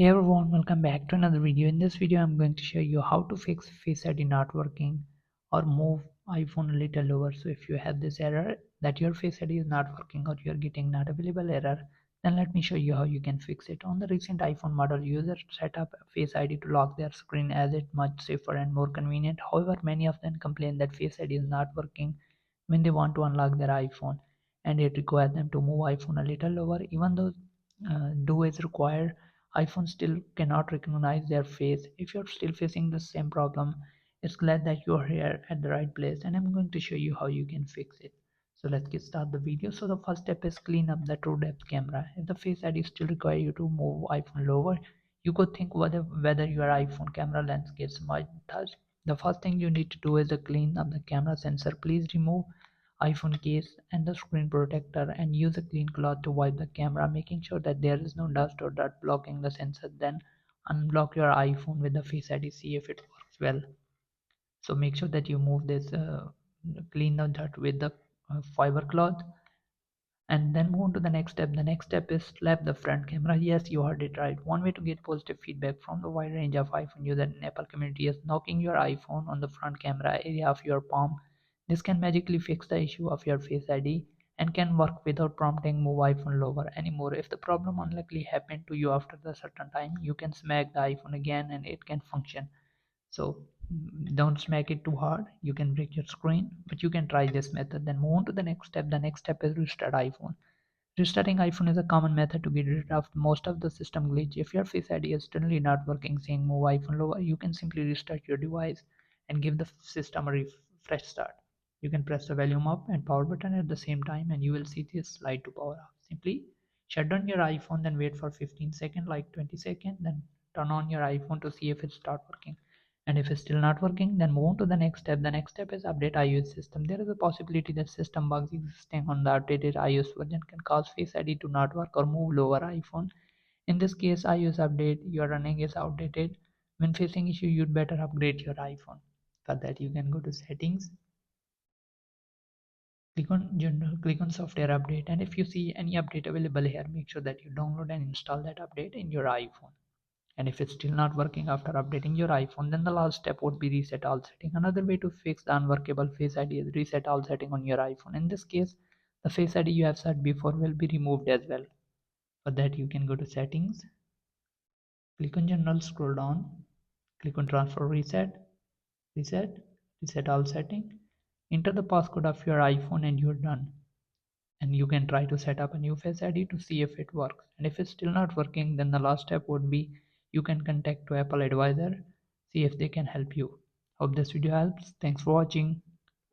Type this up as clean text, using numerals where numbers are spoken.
Hey everyone, welcome back to another video. In this video, I'm going to show you how to fix Face ID not working or move iPhone a little lower. So if you have this error that your Face ID is not working or you're getting not available error, then let me show you how you can fix it. On the recent iPhone model, users set up Face ID to lock their screen as it much safer and more convenient. However, many of them complain that Face ID is not working when they want to unlock their iPhone, and it requires them to move iPhone a little lower. Even though do is required, iPhone still cannot recognize their face. If you're still facing the same problem, it's glad that you're here at the right place, and I'm going to show you how you can fix it. So let's get start the video. So the first step is clean up the true depth camera. If the Face ID still require you to move iPhone lower, you could think whether your iPhone camera lens gets much touch. The first thing you need to do is to clean up the camera sensor. Please remove iPhone case and the screen protector and use a clean cloth to wipe the camera, making sure that there is no dust or dirt blocking the sensor. Then unblock your iPhone with the Face ID, see if it works well. So make sure that you move this clean the dirt with the fiber cloth, and then move on to the next step. The next step is slap the front camera. Yes, you heard it right. One way to get positive feedback from the wide range of iPhone users in Apple community is knocking your iPhone on the front camera area of your palm. This can magically fix the issue of your Face ID and can work without prompting move iPhone lower anymore. If the problem unlikely happened to you after a certain time, you can smack the iPhone again and it can function. So don't smack it too hard, you can break your screen, but you can try this method. Then move on to the next step. The next step is restart iPhone. Restarting iPhone is a common method to get rid of most of the system glitch. If your Face ID is suddenly not working, saying move iPhone lower, you can simply restart your device and give the system a fresh start. You can press the volume up and power button at the same time and you will see this slide to power off. Simply shut down your iPhone, then wait for 15 seconds, like 20 seconds, then turn on your iPhone to see if it start working. And if it's still not working, then move on to the next step. The next step is update iOS system. There is a possibility that system bugs existing on the updated iOS version can cause Face ID to not work or move lower iPhone. In this case, iOS update you're running is outdated. When facing issue, you'd better upgrade your iPhone. For that, you can go to settings, click on general, click on software update, and if you see any update available here, make sure that you download and install that update in your iPhone. And if it's still not working after updating your iPhone, then the last step would be reset all setting. Another way to fix the unworkable Face ID is reset all setting on your iPhone. In this case, the Face ID you have set before will be removed as well. For that, you can go to settings, click on general, scroll down, click on transfer reset, reset all setting, enter the passcode of your iPhone, and you're done. And you can try to set up a new Face ID to see if it works. And if it's still not working, then the last step would be you can contact to Apple advisor, see if they can help you. Hope this video helps. Thanks for watching.